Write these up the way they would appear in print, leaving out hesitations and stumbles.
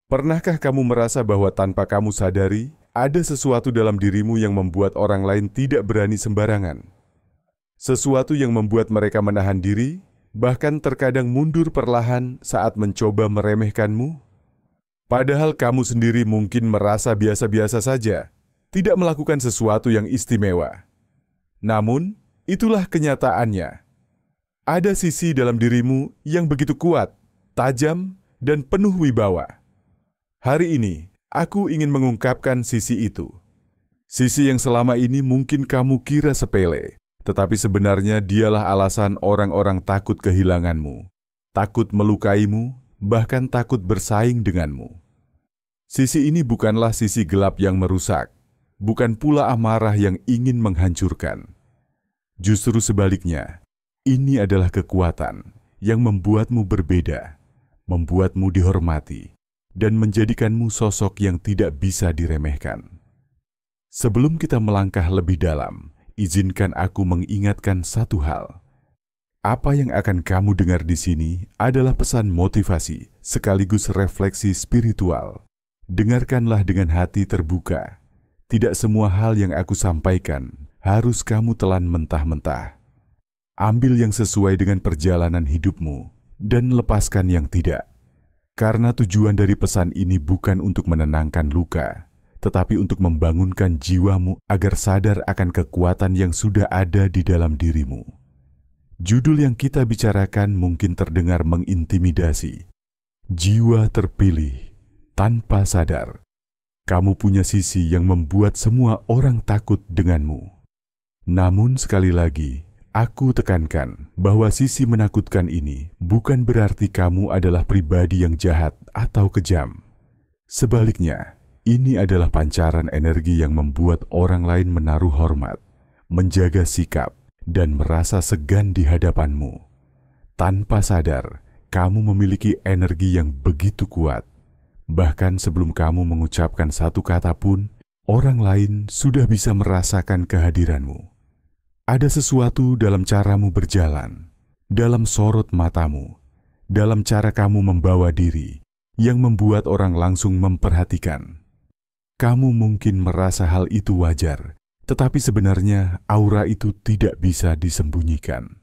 Pernahkah kamu merasa bahwa tanpa kamu sadari, ada sesuatu dalam dirimu yang membuat orang lain tidak berani sembarangan? Sesuatu yang membuat mereka menahan diri, bahkan terkadang mundur perlahan saat mencoba meremehkanmu? Padahal kamu sendiri mungkin merasa biasa-biasa saja, tidak melakukan sesuatu yang istimewa. Namun, itulah kenyataannya. Ada sisi dalam dirimu yang begitu kuat, tajam, dan penuh wibawa. Hari ini, aku ingin mengungkapkan sisi itu. Sisi yang selama ini mungkin kamu kira sepele, tetapi sebenarnya dialah alasan orang-orang takut kehilanganmu, takut melukaimu, bahkan takut bersaing denganmu. Sisi ini bukanlah sisi gelap yang merusak, bukan pula amarah yang ingin menghancurkan. Justru sebaliknya, ini adalah kekuatan yang membuatmu berbeda, membuatmu dihormati, dan menjadikanmu sosok yang tidak bisa diremehkan. Sebelum kita melangkah lebih dalam, izinkan aku mengingatkan satu hal. Apa yang akan kamu dengar di sini adalah pesan motivasi sekaligus refleksi spiritual. Dengarkanlah dengan hati terbuka. Tidak semua hal yang aku sampaikan harus kamu telan mentah-mentah. Ambil yang sesuai dengan perjalanan hidupmu dan lepaskan yang tidak. Karena tujuan dari pesan ini bukan untuk menenangkan luka, tetapi untuk membangunkan jiwamu agar sadar akan kekuatan yang sudah ada di dalam dirimu. Judul yang kita bicarakan mungkin terdengar mengintimidasi. Jiwa terpilih tanpa sadar. Kamu punya sisi yang membuat semua orang takut denganmu. Namun sekali lagi, aku tekankan bahwa sisi menakutkan ini bukan berarti kamu adalah pribadi yang jahat atau kejam. Sebaliknya, ini adalah pancaran energi yang membuat orang lain menaruh hormat, menjaga sikap, dan merasa segan di hadapanmu. Tanpa sadar, kamu memiliki energi yang begitu kuat. Bahkan sebelum kamu mengucapkan satu kata pun, orang lain sudah bisa merasakan kehadiranmu. Ada sesuatu dalam caramu berjalan, dalam sorot matamu, dalam cara kamu membawa diri, yang membuat orang langsung memperhatikan. Kamu mungkin merasa hal itu wajar, tetapi sebenarnya aura itu tidak bisa disembunyikan.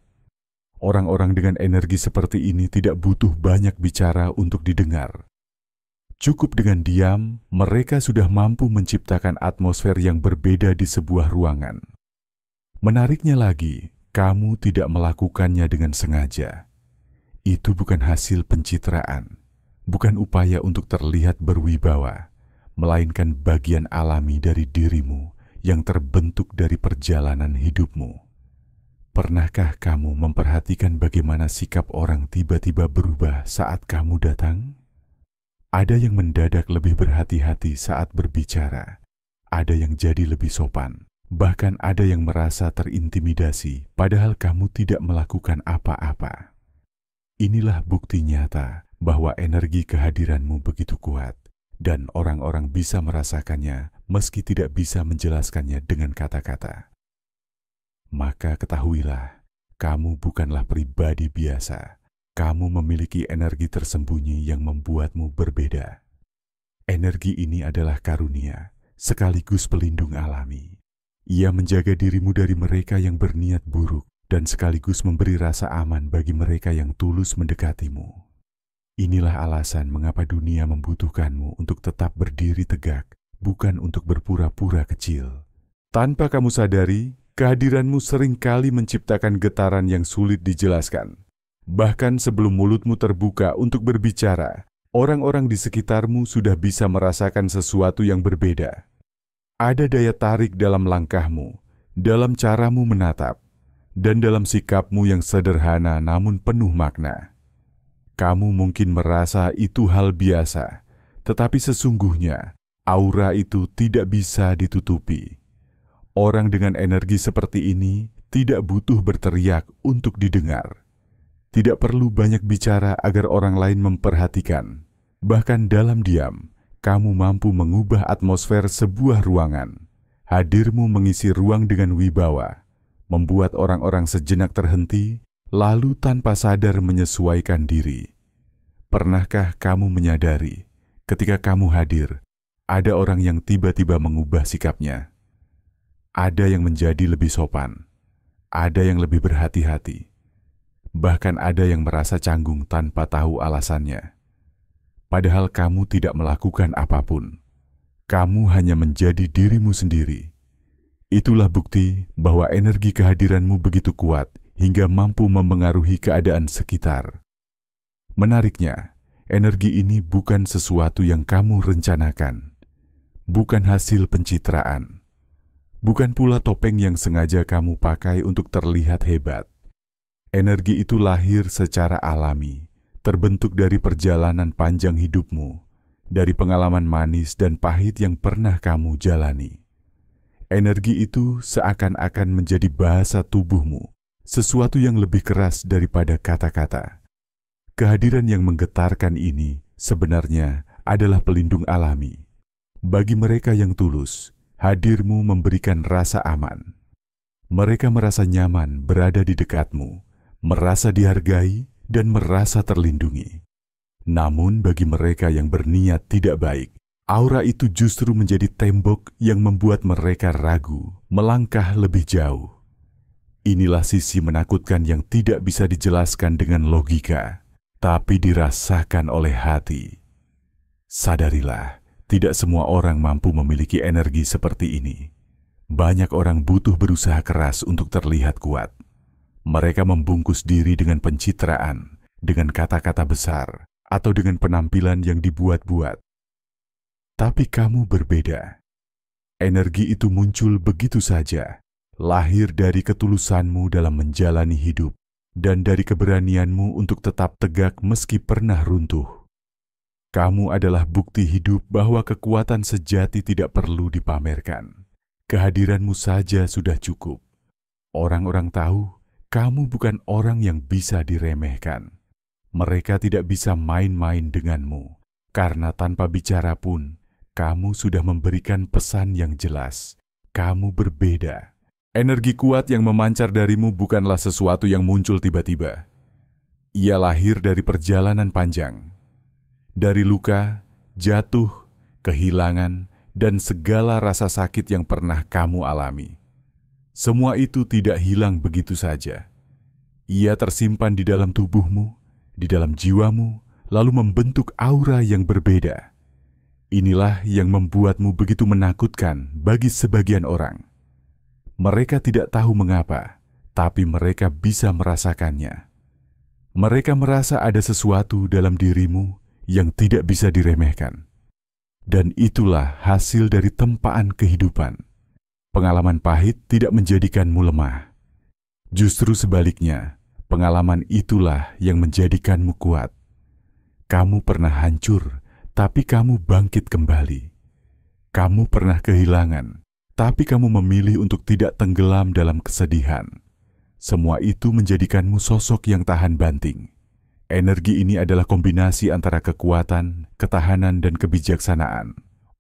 Orang-orang dengan energi seperti ini tidak butuh banyak bicara untuk didengar. Cukup dengan diam, mereka sudah mampu menciptakan atmosfer yang berbeda di sebuah ruangan. Menariknya lagi, kamu tidak melakukannya dengan sengaja. Itu bukan hasil pencitraan, bukan upaya untuk terlihat berwibawa, melainkan bagian alami dari dirimu yang terbentuk dari perjalanan hidupmu. Pernahkah kamu memperhatikan bagaimana sikap orang tiba-tiba berubah saat kamu datang? Ada yang mendadak lebih berhati-hati saat berbicara, ada yang jadi lebih sopan. Bahkan ada yang merasa terintimidasi padahal kamu tidak melakukan apa-apa. Inilah bukti nyata bahwa energi kehadiranmu begitu kuat dan orang-orang bisa merasakannya meski tidak bisa menjelaskannya dengan kata-kata. Maka ketahuilah, kamu bukanlah pribadi biasa. Kamu memiliki energi tersembunyi yang membuatmu berbeda. Energi ini adalah karunia, sekaligus pelindung alami. Ia menjaga dirimu dari mereka yang berniat buruk dan sekaligus memberi rasa aman bagi mereka yang tulus mendekatimu. Inilah alasan mengapa dunia membutuhkanmu untuk tetap berdiri tegak, bukan untuk berpura-pura kecil. Tanpa kamu sadari, kehadiranmu seringkali menciptakan getaran yang sulit dijelaskan. Bahkan sebelum mulutmu terbuka untuk berbicara, orang-orang di sekitarmu sudah bisa merasakan sesuatu yang berbeda. Ada daya tarik dalam langkahmu, dalam caramu menatap, dan dalam sikapmu yang sederhana namun penuh makna. Kamu mungkin merasa itu hal biasa, tetapi sesungguhnya aura itu tidak bisa ditutupi. Orang dengan energi seperti ini tidak butuh berteriak untuk didengar. Tidak perlu banyak bicara agar orang lain memperhatikan. Bahkan dalam diam, kamu mampu mengubah atmosfer sebuah ruangan. Hadirmu mengisi ruang dengan wibawa, membuat orang-orang sejenak terhenti, lalu tanpa sadar menyesuaikan diri. Pernahkah kamu menyadari, Ketika kamu hadir, ada orang yang tiba-tiba mengubah sikapnya. Ada yang menjadi lebih sopan, ada yang lebih berhati-hati, bahkan ada yang merasa canggung tanpa tahu alasannya. Padahal kamu tidak melakukan apapun. Kamu hanya menjadi dirimu sendiri. Itulah bukti bahwa energi kehadiranmu begitu kuat hingga mampu mempengaruhi keadaan sekitar. Menariknya, energi ini bukan sesuatu yang kamu rencanakan, bukan hasil pencitraan, bukan pula topeng yang sengaja kamu pakai untuk terlihat hebat. Energi itu lahir secara alami, terbentuk dari perjalanan panjang hidupmu, dari pengalaman manis dan pahit yang pernah kamu jalani. Energi itu seakan-akan menjadi bahasa tubuhmu, sesuatu yang lebih keras daripada kata-kata. Kehadiran yang menggetarkan ini sebenarnya adalah pelindung alami. Bagi mereka yang tulus, hadirmu memberikan rasa aman. Mereka merasa nyaman berada di dekatmu, merasa dihargai dan merasa terlindungi. Namun bagi mereka yang berniat tidak baik, aura itu justru menjadi tembok yang membuat mereka ragu, melangkah lebih jauh. Inilah sisi menakutkan yang tidak bisa dijelaskan dengan logika, tapi dirasakan oleh hati. Sadarilah, tidak semua orang mampu memiliki energi seperti ini. Banyak orang butuh berusaha keras untuk terlihat kuat. Mereka membungkus diri dengan pencitraan, dengan kata-kata besar, atau dengan penampilan yang dibuat-buat. Tapi kamu berbeda. Energi itu muncul begitu saja, lahir dari ketulusanmu dalam menjalani hidup, dan dari keberanianmu untuk tetap tegak meski pernah runtuh. Kamu adalah bukti hidup bahwa kekuatan sejati tidak perlu dipamerkan. Kehadiranmu saja sudah cukup. Orang-orang tahu, kamu bukan orang yang bisa diremehkan. Mereka tidak bisa main-main denganmu, karena tanpa bicara pun, kamu sudah memberikan pesan yang jelas. Kamu berbeda. Energi kuat yang memancar darimu bukanlah sesuatu yang muncul tiba-tiba. Ia lahir dari perjalanan panjang. Dari luka, jatuh, kehilangan, dan segala rasa sakit yang pernah kamu alami. Semua itu tidak hilang begitu saja. Ia tersimpan di dalam tubuhmu, di dalam jiwamu, lalu membentuk aura yang berbeda. Inilah yang membuatmu begitu menakutkan bagi sebagian orang. Mereka tidak tahu mengapa, tapi mereka bisa merasakannya. Mereka merasa ada sesuatu dalam dirimu yang tidak bisa diremehkan. Dan itulah hasil dari tempaan kehidupan. Pengalaman pahit tidak menjadikanmu lemah. Justru sebaliknya, pengalaman itulah yang menjadikanmu kuat. Kamu pernah hancur, tapi kamu bangkit kembali. Kamu pernah kehilangan, tapi kamu memilih untuk tidak tenggelam dalam kesedihan. Semua itu menjadikanmu sosok yang tahan banting. Energi ini adalah kombinasi antara kekuatan, ketahanan, dan kebijaksanaan.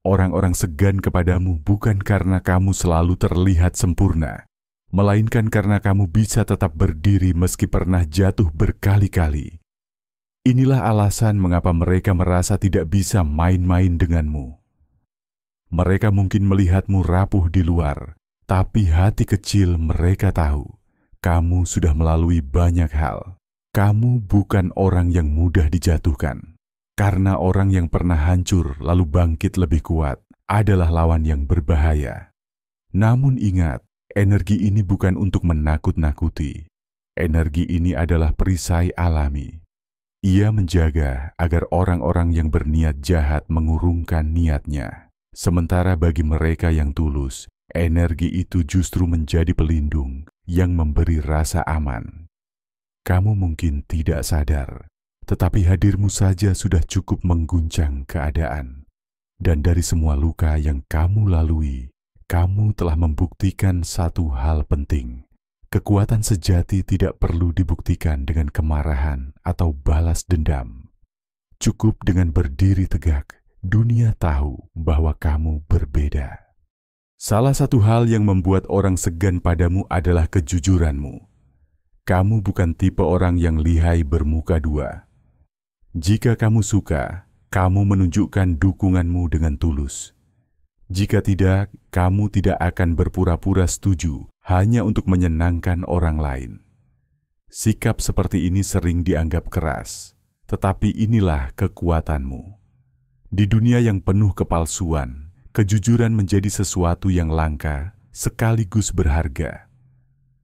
Orang-orang segan kepadamu bukan karena kamu selalu terlihat sempurna, melainkan karena kamu bisa tetap berdiri meski pernah jatuh berkali-kali. Inilah alasan mengapa mereka merasa tidak bisa main-main denganmu. Mereka mungkin melihatmu rapuh di luar, tapi hati kecil mereka tahu, kamu sudah melalui banyak hal. Kamu bukan orang yang mudah dijatuhkan, karena orang yang pernah hancur lalu bangkit lebih kuat adalah lawan yang berbahaya. Namun ingat, energi ini bukan untuk menakut-nakuti. Energi ini adalah perisai alami. Ia menjaga agar orang-orang yang berniat jahat mengurungkan niatnya. Sementara bagi mereka yang tulus, energi itu justru menjadi pelindung yang memberi rasa aman. Kamu mungkin tidak sadar, tetapi hadirmu saja sudah cukup mengguncang keadaan. Dan dari semua luka yang kamu lalui, kamu telah membuktikan satu hal penting. Kekuatan sejati tidak perlu dibuktikan dengan kemarahan atau balas dendam. Cukup dengan berdiri tegak, dunia tahu bahwa kamu berbeda. Salah satu hal yang membuat orang segan padamu adalah kejujuranmu. Kamu bukan tipe orang yang lihai bermuka dua. Jika kamu suka, kamu menunjukkan dukunganmu dengan tulus. Jika tidak, kamu tidak akan berpura-pura setuju hanya untuk menyenangkan orang lain. Sikap seperti ini sering dianggap keras, tetapi inilah kekuatanmu. Di dunia yang penuh kepalsuan, kejujuran menjadi sesuatu yang langka sekaligus berharga.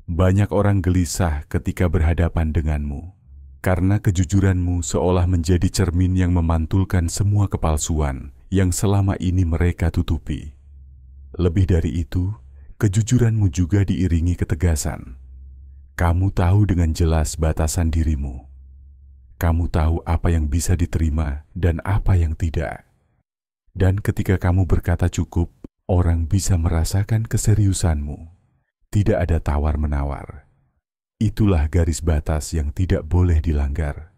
Banyak orang gelisah ketika berhadapan denganmu, karena kejujuranmu seolah menjadi cermin yang memantulkan semua kepalsuan yang selama ini mereka tutupi. Lebih dari itu, kejujuranmu juga diiringi ketegasan. Kamu tahu dengan jelas batasan dirimu. Kamu tahu apa yang bisa diterima dan apa yang tidak. Dan ketika kamu berkata cukup, orang bisa merasakan keseriusanmu. Tidak ada tawar-menawar. Itulah garis batas yang tidak boleh dilanggar.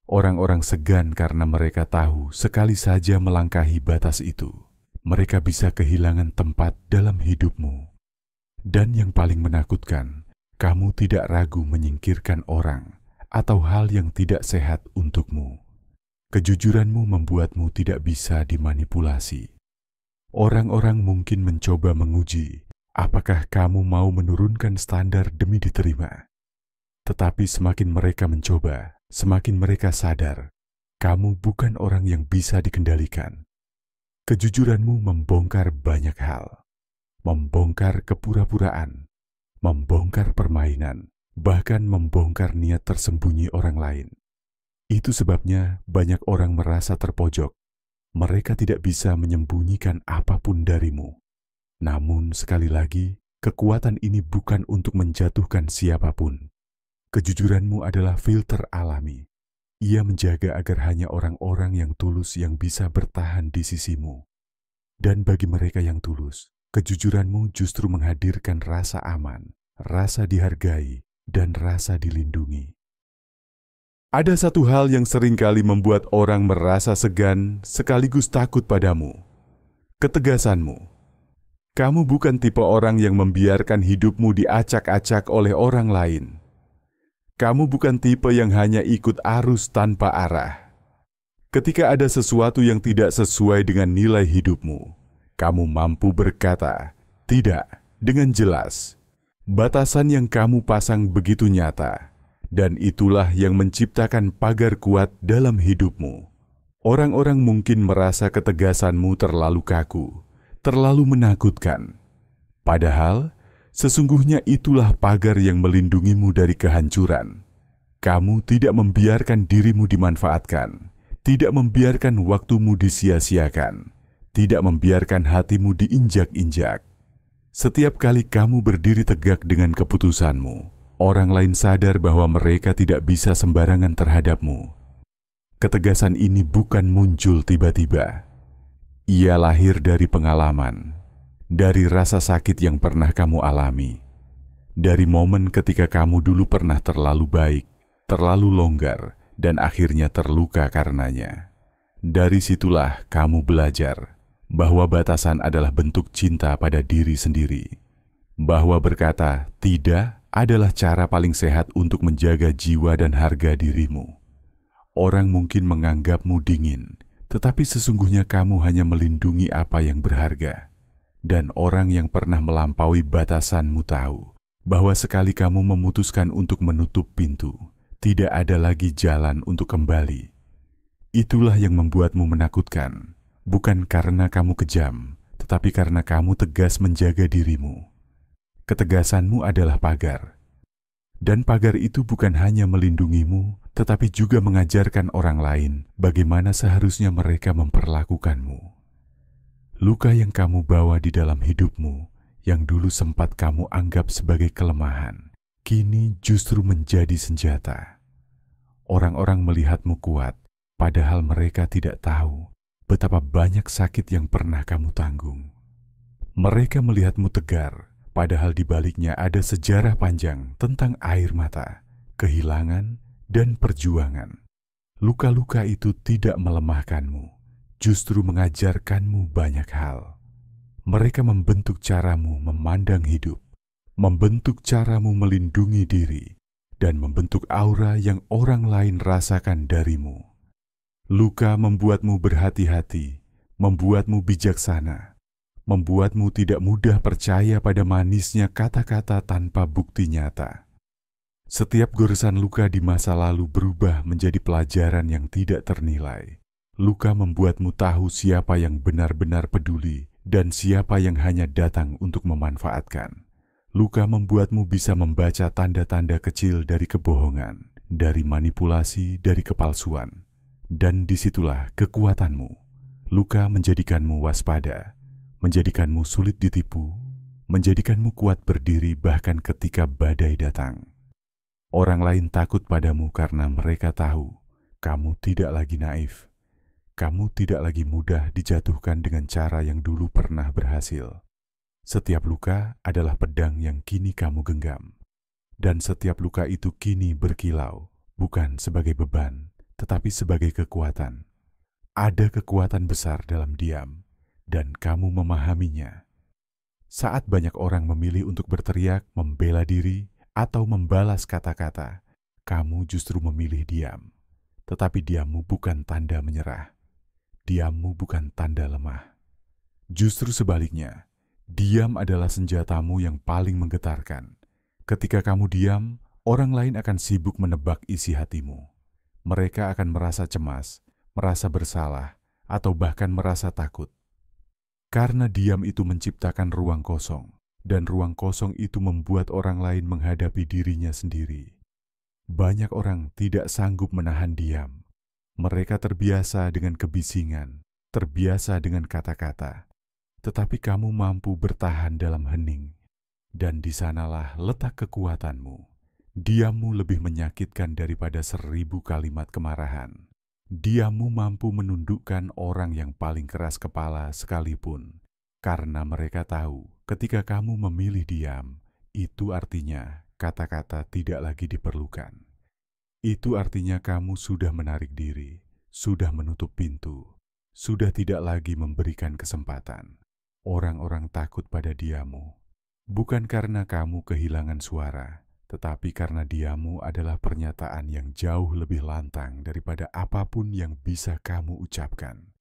Orang-orang segan karena mereka tahu sekali saja melangkahi batas itu, mereka bisa kehilangan tempat dalam hidupmu. Dan yang paling menakutkan, kamu tidak ragu menyingkirkan orang atau hal yang tidak sehat untukmu. Kejujuranmu membuatmu tidak bisa dimanipulasi. Orang-orang mungkin mencoba menguji apakah kamu mau menurunkan standar demi diterima. Tetapi semakin mereka mencoba, semakin mereka sadar, kamu bukan orang yang bisa dikendalikan. Kejujuranmu membongkar banyak hal. Membongkar kepura-puraan, membongkar permainan, bahkan membongkar niat tersembunyi orang lain. Itu sebabnya banyak orang merasa terpojok. Mereka tidak bisa menyembunyikan apapun darimu. Namun sekali lagi, kekuatan ini bukan untuk menjatuhkan siapapun. Kejujuranmu adalah filter alami. Ia menjaga agar hanya orang-orang yang tulus yang bisa bertahan di sisimu. Dan bagi mereka yang tulus, kejujuranmu justru menghadirkan rasa aman, rasa dihargai, dan rasa dilindungi. Ada satu hal yang seringkali membuat orang merasa segan sekaligus takut padamu. Ketegasanmu. Kamu bukan tipe orang yang membiarkan hidupmu diacak-acak oleh orang lain. Kamu bukan tipe yang hanya ikut arus tanpa arah. Ketika ada sesuatu yang tidak sesuai dengan nilai hidupmu, kamu mampu berkata, "Tidak," dengan jelas. Batasan yang kamu pasang begitu nyata, dan itulah yang menciptakan pagar kuat dalam hidupmu. Orang-orang mungkin merasa ketegasanmu terlalu kaku, terlalu menakutkan. Padahal, sesungguhnya itulah pagar yang melindungimu dari kehancuran. Kamu tidak membiarkan dirimu dimanfaatkan, tidak membiarkan waktumu disia-siakan, tidak membiarkan hatimu diinjak-injak. Setiap kali kamu berdiri tegak dengan keputusanmu, orang lain sadar bahwa mereka tidak bisa sembarangan terhadapmu. Ketegasan ini bukan muncul tiba-tiba. Ia lahir dari pengalaman, dari rasa sakit yang pernah kamu alami, dari momen ketika kamu dulu pernah terlalu baik, terlalu longgar, dan akhirnya terluka karenanya. Dari situlah kamu belajar bahwa batasan adalah bentuk cinta pada diri sendiri, bahwa berkata tidak adalah cara paling sehat untuk menjaga jiwa dan harga dirimu. Orang mungkin menganggapmu dingin, tetapi sesungguhnya kamu hanya melindungi apa yang berharga. Dan orang yang pernah melampaui batasanmu tahu bahwa sekali kamu memutuskan untuk menutup pintu, tidak ada lagi jalan untuk kembali. Itulah yang membuatmu menakutkan, bukan karena kamu kejam, tetapi karena kamu tegas menjaga dirimu. Ketegasanmu adalah pagar. Dan pagar itu bukan hanya melindungimu, tetapi juga mengajarkan orang lain bagaimana seharusnya mereka memperlakukanmu. Luka yang kamu bawa di dalam hidupmu, yang dulu sempat kamu anggap sebagai kelemahan, kini justru menjadi senjata. Orang-orang melihatmu kuat, padahal mereka tidak tahu betapa banyak sakit yang pernah kamu tanggung. Mereka melihatmu tegar, padahal di baliknya ada sejarah panjang tentang air mata, kehilangan, dan perjuangan. Luka-luka itu tidak melemahkanmu, justru mengajarkanmu banyak hal. Mereka membentuk caramu memandang hidup, membentuk caramu melindungi diri, dan membentuk aura yang orang lain rasakan darimu. Luka membuatmu berhati-hati, membuatmu bijaksana, membuatmu tidak mudah percaya pada manisnya kata-kata tanpa bukti nyata. Setiap goresan luka di masa lalu berubah menjadi pelajaran yang tidak ternilai. Luka membuatmu tahu siapa yang benar-benar peduli dan siapa yang hanya datang untuk memanfaatkan. Luka membuatmu bisa membaca tanda-tanda kecil dari kebohongan, dari manipulasi, dari kepalsuan. Dan disitulah kekuatanmu. Luka menjadikanmu waspada, menjadikanmu sulit ditipu, menjadikanmu kuat berdiri bahkan ketika badai datang. Orang lain takut padamu karena mereka tahu kamu tidak lagi naif. Kamu tidak lagi mudah dijatuhkan dengan cara yang dulu pernah berhasil. Setiap luka adalah pedang yang kini kamu genggam. Dan setiap luka itu kini berkilau, bukan sebagai beban, tetapi sebagai kekuatan. Ada kekuatan besar dalam diam, dan kamu memahaminya. Saat banyak orang memilih untuk berteriak, membela diri, atau membalas kata-kata, kamu justru memilih diam. Tetapi diammu bukan tanda menyerah. Diammu bukan tanda lemah. Justru sebaliknya, diam adalah senjatamu yang paling menggetarkan. Ketika kamu diam, orang lain akan sibuk menebak isi hatimu. Mereka akan merasa cemas, merasa bersalah, atau bahkan merasa takut. Karena diam itu menciptakan ruang kosong, dan ruang kosong itu membuat orang lain menghadapi dirinya sendiri. Banyak orang tidak sanggup menahan diam. Mereka terbiasa dengan kebisingan, terbiasa dengan kata-kata. Tetapi kamu mampu bertahan dalam hening, dan di sanalah letak kekuatanmu. Diammu lebih menyakitkan daripada 1000 kalimat kemarahan. Diammu mampu menundukkan orang yang paling keras kepala sekalipun, karena mereka tahu ketika kamu memilih diam, itu artinya kata-kata tidak lagi diperlukan. Itu artinya kamu sudah menarik diri, sudah menutup pintu, sudah tidak lagi memberikan kesempatan. Orang-orang takut pada diammu, bukan karena kamu kehilangan suara, tetapi karena diammu adalah pernyataan yang jauh lebih lantang daripada apapun yang bisa kamu ucapkan.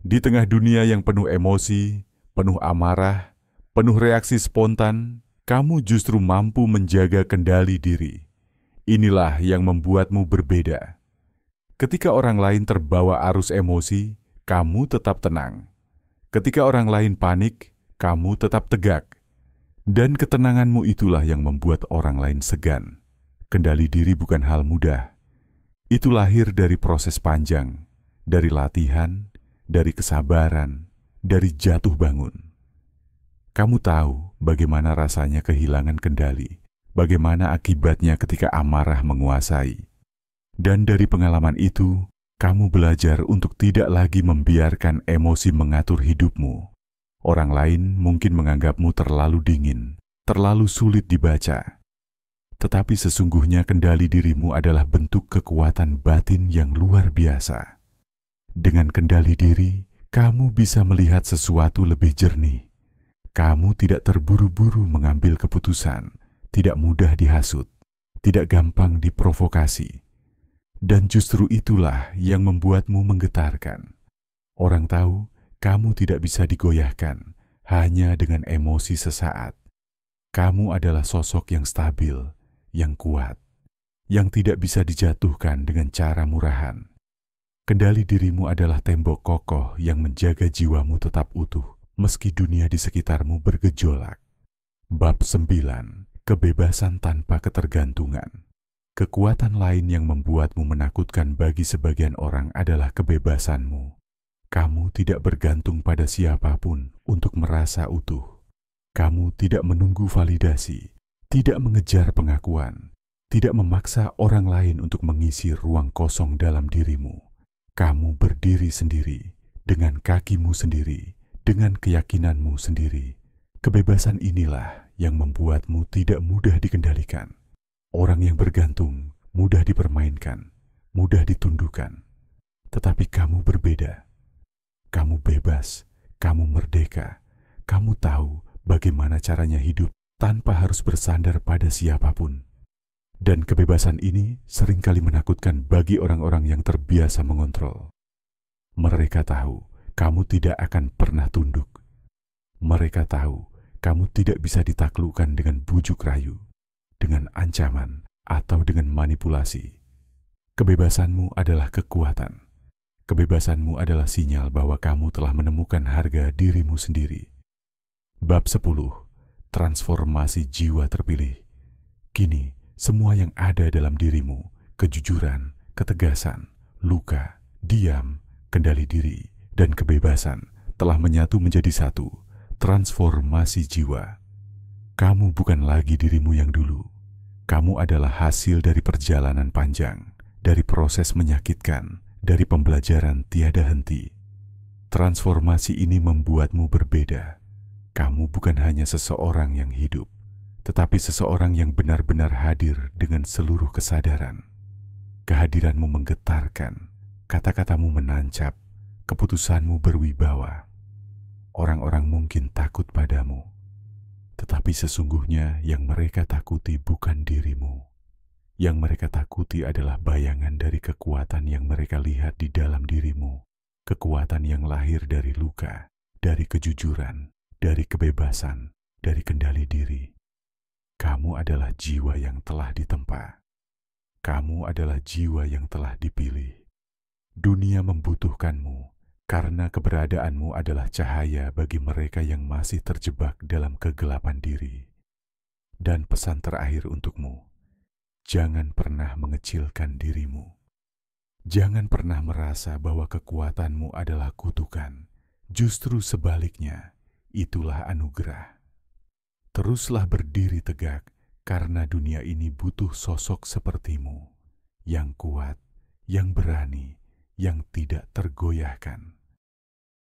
Di tengah dunia yang penuh emosi, penuh amarah, penuh reaksi spontan, kamu justru mampu menjaga kendali diri. Inilah yang membuatmu berbeda. Ketika orang lain terbawa arus emosi, kamu tetap tenang. Ketika orang lain panik, kamu tetap tegak. Dan ketenanganmu itulah yang membuat orang lain segan. Kendali diri bukan hal mudah. Itu lahir dari proses panjang, dari latihan, dari kesabaran, dari jatuh bangun. Kamu tahu bagaimana rasanya kehilangan kendali, bagaimana akibatnya ketika amarah menguasai. Dan dari pengalaman itu, kamu belajar untuk tidak lagi membiarkan emosi mengatur hidupmu. Orang lain mungkin menganggapmu terlalu dingin, terlalu sulit dibaca. Tetapi sesungguhnya kendali dirimu adalah bentuk kekuatan batin yang luar biasa. Dengan kendali diri, kamu bisa melihat sesuatu lebih jernih. Kamu tidak terburu-buru mengambil keputusan, tidak mudah dihasut, tidak gampang diprovokasi. Dan justru itulah yang membuatmu menggetarkan. Orang tahu, kamu tidak bisa digoyahkan hanya dengan emosi sesaat. Kamu adalah sosok yang stabil, yang kuat, yang tidak bisa dijatuhkan dengan cara murahan. Kendali dirimu adalah tembok kokoh yang menjaga jiwamu tetap utuh, meski dunia di sekitarmu bergejolak. Bab 9. Kebebasan tanpa ketergantungan. Kekuatan lain yang membuatmu menakutkan bagi sebagian orang adalah kebebasanmu. Kamu tidak bergantung pada siapapun untuk merasa utuh. Kamu tidak menunggu validasi, tidak mengejar pengakuan, tidak memaksa orang lain untuk mengisi ruang kosong dalam dirimu. Kamu berdiri sendiri, dengan kakimu sendiri, dengan keyakinanmu sendiri. Kebebasan inilah yang membuatmu tidak mudah dikendalikan. Orang yang bergantung mudah dipermainkan, mudah ditundukkan. Tetapi kamu berbeda. Kamu bebas, kamu merdeka, kamu tahu bagaimana caranya hidup tanpa harus bersandar pada siapapun. Dan kebebasan ini seringkali menakutkan bagi orang-orang yang terbiasa mengontrol. Mereka tahu kamu tidak akan pernah tunduk. Mereka tahu kamu tidak bisa ditaklukkan dengan bujuk rayu, dengan ancaman, atau dengan manipulasi. Kebebasanmu adalah kekuatan. Kebebasanmu adalah sinyal bahwa kamu telah menemukan harga dirimu sendiri. Bab 10. Transformasi jiwa terpilih. Kini, semua yang ada dalam dirimu, kejujuran, ketegasan, luka, diam, kendali diri, dan kebebasan telah menyatu menjadi satu. Transformasi jiwa. Kamu bukan lagi dirimu yang dulu. Kamu adalah hasil dari perjalanan panjang, dari proses menyakitkan, dari pembelajaran tiada henti. Transformasi ini membuatmu berbeda. Kamu bukan hanya seseorang yang hidup, tetapi seseorang yang benar-benar hadir dengan seluruh kesadaran. Kehadiranmu menggetarkan, kata-katamu menancap, keputusanmu berwibawa. Orang-orang mungkin takut padamu, tetapi sesungguhnya yang mereka takuti bukan dirimu. Yang mereka takuti adalah bayangan dari kekuatan yang mereka lihat di dalam dirimu. Kekuatan yang lahir dari luka, dari kejujuran, dari kebebasan, dari kendali diri. Kamu adalah jiwa yang telah ditempa. Kamu adalah jiwa yang telah dipilih. Dunia membutuhkanmu karena keberadaanmu adalah cahaya bagi mereka yang masih terjebak dalam kegelapan diri. Dan pesan terakhir untukmu, jangan pernah mengecilkan dirimu. Jangan pernah merasa bahwa kekuatanmu adalah kutukan. Justru sebaliknya, itulah anugerah. Teruslah berdiri tegak, karena dunia ini butuh sosok sepertimu, yang kuat, yang berani, yang tidak tergoyahkan.